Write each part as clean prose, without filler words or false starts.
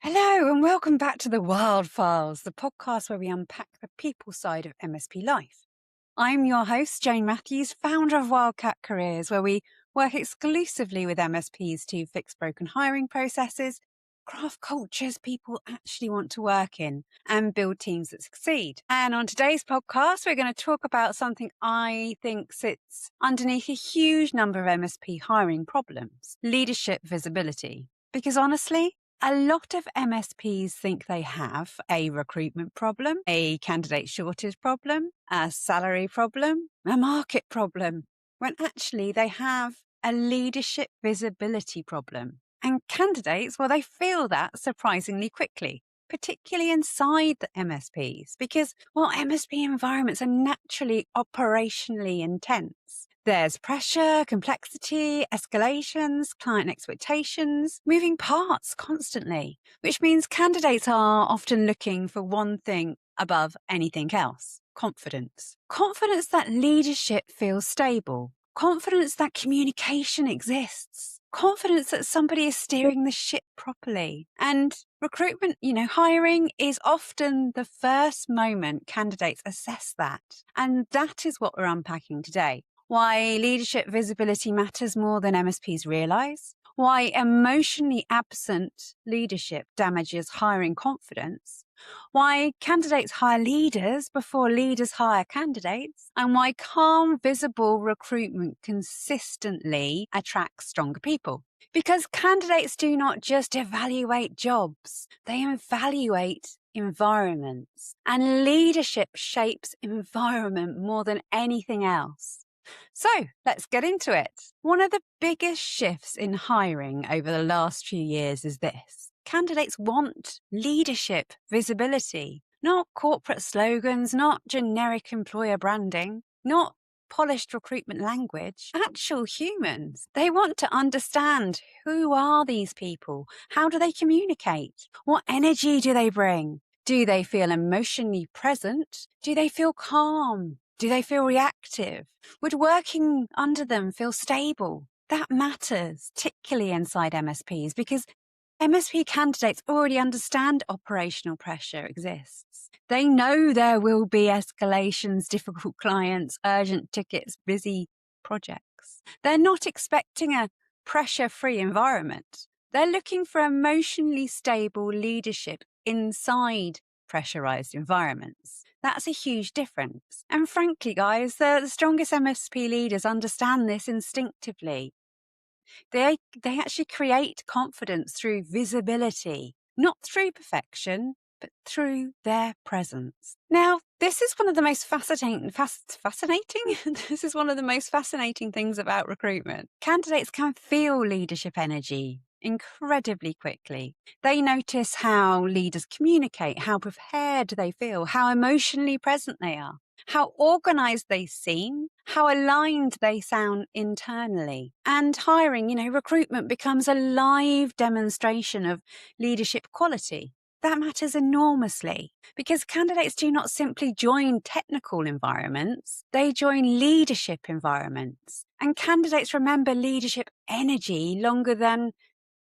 Hello, and welcome back to the Wild Files, the podcast where we unpack the people side of MSP life. I'm your host, Jane Matthews, founder of Wildcat Careers, where we work exclusively with MSPs to fix broken hiring processes, craft cultures people actually want to work in, and build teams that succeed. And on today's podcast, we're going to talk about something I think sits underneath a huge number of MSP hiring problems: leadership visibility. Because honestly, a lot of MSPs think they have a recruitment problem, a candidate shortage problem, a salary problem, a market problem, when actually they have a leadership visibility problem. And candidates, well, they feel that surprisingly quickly, particularly inside the MSPs, because, well, MSP environments are naturally operationally intense. There's pressure, complexity, escalations, client expectations, moving parts constantly, which means candidates are often looking for one thing above anything else: confidence. Confidence that leadership feels stable, confidence that communication exists, confidence that somebody is steering the ship properly. And recruitment, hiring is often the first moment candidates assess that. And that is what we're unpacking today. Why leadership visibility matters more than MSPs realize, why emotionally absent leadership damages hiring confidence, why candidates hire leaders before leaders hire candidates, and why calm, visible recruitment consistently attracts stronger people. Because candidates do not just evaluate jobs, they evaluate environments, and leadership shapes environment more than anything else. So let's get into it. One of the biggest shifts in hiring over the last few years is this: candidates want leadership visibility, not corporate slogans, not generic employer branding, not polished recruitment language, actual humans. They want to understand, who are these people? How do they communicate? What energy do they bring? Do they feel emotionally present? Do they feel calm? Do they feel reactive? Would working under them feel stable? That matters, particularly inside MSPs, because MSP candidates already understand operational pressure exists. They know there will be escalations, difficult clients, urgent tickets, busy projects. They're not expecting a pressure-free environment. They're looking for emotionally stable leadership inside pressurized environments. That's a huge difference. And frankly, guys, the strongest MSP leaders understand this instinctively. They actually create confidence through visibility, not through perfection, but through their presence. Now, this is one of the most fascinating. This is one of the most fascinating things about recruitment. Candidates can feel leadership energy incredibly quickly. They notice how leaders communicate, how prepared they feel, how emotionally present they are, how organized they seem, how aligned they sound internally. And hiring, recruitment becomes a live demonstration of leadership quality. That matters enormously because candidates do not simply join technical environments, they join leadership environments. And candidates remember leadership energy longer than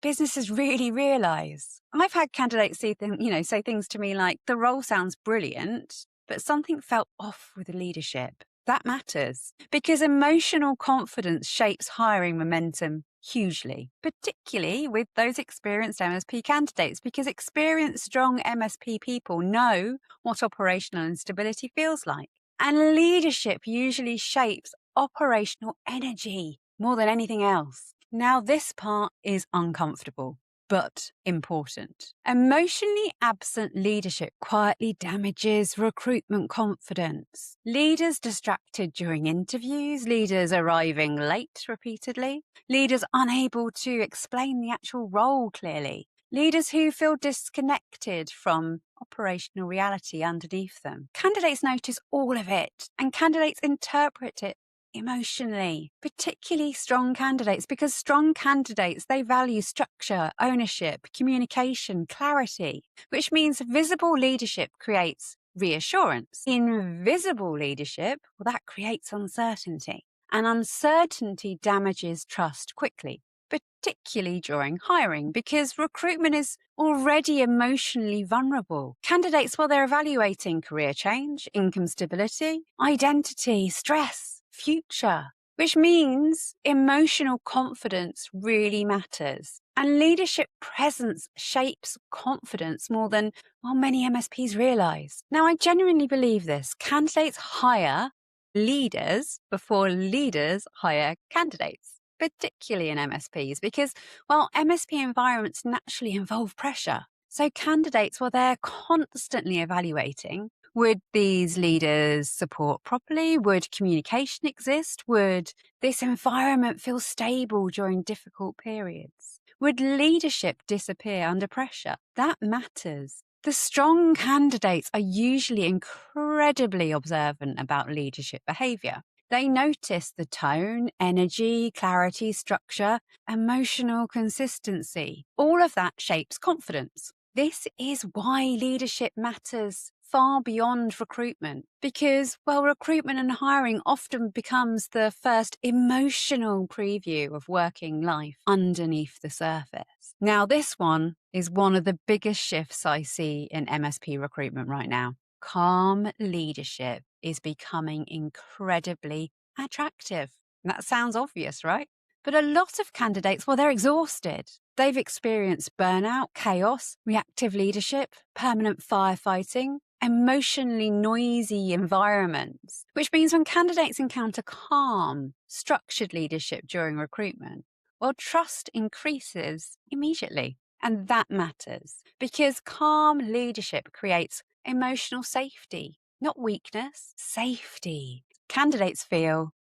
businesses really realize. I've had candidates say things to me like, the role sounds brilliant, but something felt off with the leadership. That matters because emotional confidence shapes hiring momentum hugely, particularly with those experienced MSP candidates, because experienced, strong MSP people know what operational instability feels like. And leadership usually shapes operational energy more than anything else. Now, this part is uncomfortable, but important. Emotionally absent leadership quietly damages recruitment confidence. Leaders distracted during interviews, leaders arriving late repeatedly, leaders unable to explain the actual role clearly, leaders who feel disconnected from operational reality underneath them. Candidates notice all of it, and candidates interpret it emotionally, particularly strong candidates, because strong candidates, they value structure, ownership, communication, clarity, which means visible leadership creates reassurance. Invisible leadership, well, that creates uncertainty, and uncertainty damages trust quickly, particularly during hiring, because recruitment is already emotionally vulnerable. Candidates, while they're evaluating career change, income stability, identity, stress, future, which means emotional confidence really matters. And leadership presence shapes confidence more than, well, many MSPs realise. Now, I genuinely believe this. Candidates hire leaders before leaders hire candidates, particularly in MSPs, because, well, MSP environments naturally involve pressure. So candidates, well, they're constantly evaluating, would these leaders support properly? Would communication exist? Would this environment feel stable during difficult periods? Would leadership disappear under pressure? That matters. The strong candidates are usually incredibly observant about leadership behaviour. They notice the tone, energy, clarity, structure, emotional consistency. All of that shapes confidence. This is why leadership matters far beyond recruitment, because, well, recruitment and hiring often becomes the first emotional preview of working life underneath the surface. Now, this one is one of the biggest shifts I see in MSP recruitment right now. Calm leadership is becoming incredibly attractive. That sounds obvious, right? But a lot of candidates, well, they're exhausted. They've experienced burnout, chaos, reactive leadership, permanent firefighting, emotionally noisy environments, which means when candidates encounter calm, structured leadership during recruitment, well, trust increases immediately. And that matters because calm leadership creates emotional safety, not weakness, safety. Candidates feel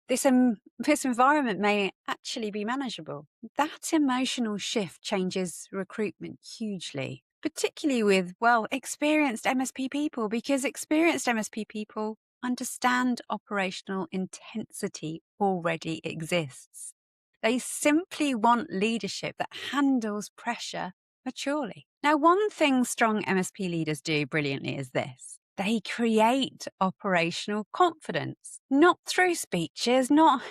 this environment may actually be manageable. That emotional shift changes recruitment hugely, particularly with, well, experienced MSP people, because experienced MSP people understand operational intensity already exists. They simply want leadership that handles pressure maturely. Now, one thing strong MSP leaders do brilliantly is this. They create operational confidence, not through speeches, not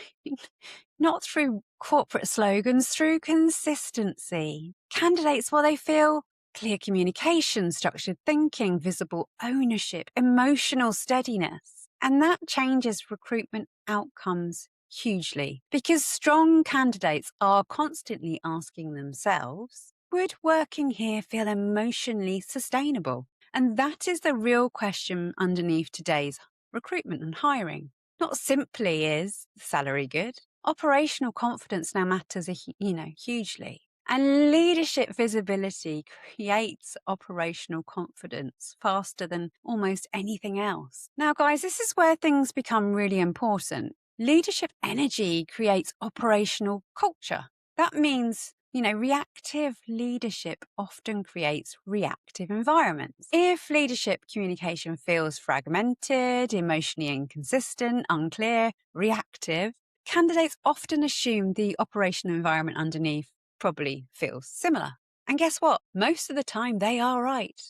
through corporate slogans, through consistency. Candidates, well, they feel clear communication, structured thinking, visible ownership, emotional steadiness. And that changes recruitment outcomes hugely because strong candidates are constantly asking themselves, would working here feel emotionally sustainable? And that is the real question underneath today's recruitment and hiring. Not simply is salary good. Operational confidence now matters, hugely. And leadership visibility creates operational confidence faster than almost anything else. Now, guys, this is where things become really important. Leadership energy creates operational culture. That means, reactive leadership often creates reactive environments. If leadership communication feels fragmented, emotionally inconsistent, unclear, reactive, candidates often assume the operational environment underneath probably feels similar. And guess what? Most of the time they are right.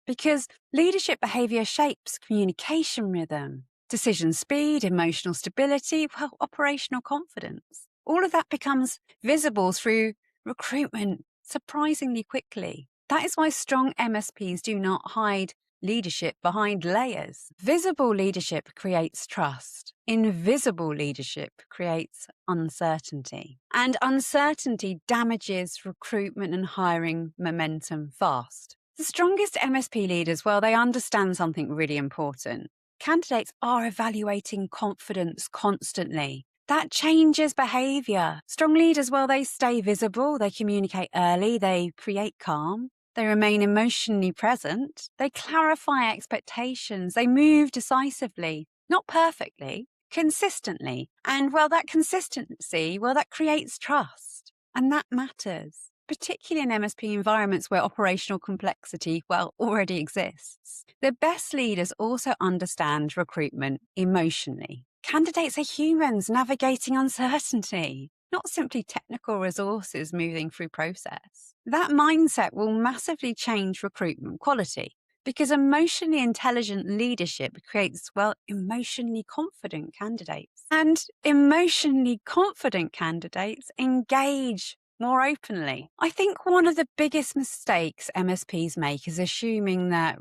Because leadership behavior shapes communication rhythm, decision speed, emotional stability, well, operational confidence. All of that becomes visible through recruitment surprisingly quickly. That is why strong MSPs do not hide leadership behind layers. Visible leadership creates trust. Invisible leadership creates uncertainty. And uncertainty damages recruitment and hiring momentum fast. The strongest MSP leaders, well, they understand something really important. Candidates are evaluating confidence constantly. That changes behaviour. Strong leaders, well, they stay visible, they communicate early, they create calm, they remain emotionally present, they clarify expectations, they move decisively, not perfectly, consistently. And, well, that consistency, well, that creates trust. And that matters, particularly in MSP environments where operational complexity, well, already exists. The best leaders also understand recruitment emotionally. Candidates are humans navigating uncertainty, not simply technical resources moving through process. That mindset will massively change recruitment quality. Because emotionally intelligent leadership creates, well, emotionally confident candidates. And emotionally confident candidates engage more openly. I think one of the biggest mistakes MSPs make is assuming that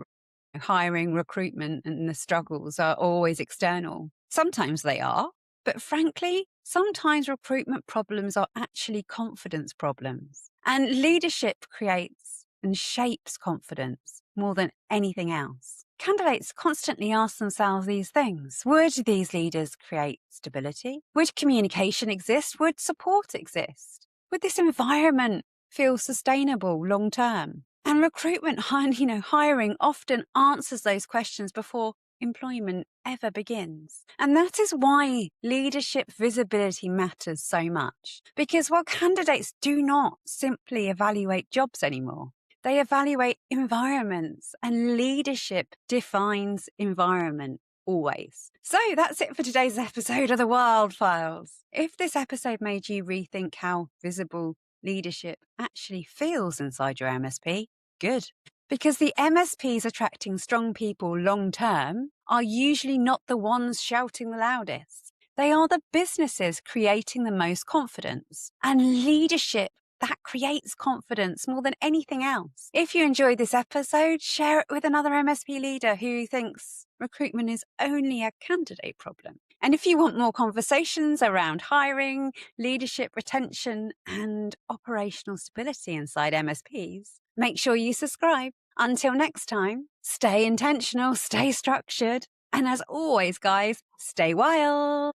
hiring, recruitment, and the struggles are always external. Sometimes they are, but frankly, sometimes recruitment problems are actually confidence problems. And leadership creates and shapes confidence more than anything else. Candidates constantly ask themselves these things. Would these leaders create stability? Would communication exist? Would support exist? Would this environment feel sustainable long term? And recruitment, hiring often answers those questions before employment ever begins. And that is why leadership visibility matters so much. Because while candidates do not simply evaluate jobs anymore, they evaluate environments, and leadership defines environment always. So that's it for today's episode of the Wild Files. If this episode made you rethink how visible leadership actually feels inside your MSP, good. Because the MSPs attracting strong people long term are usually not the ones shouting the loudest. They are the businesses creating the most confidence. And leadership that creates confidence more than anything else. If you enjoyed this episode, share it with another MSP leader who thinks recruitment is only a candidate problem. And if you want more conversations around hiring, leadership retention, and operational stability inside MSPs, make sure you subscribe. Until next time, stay intentional, stay structured, and as always, guys, stay wild.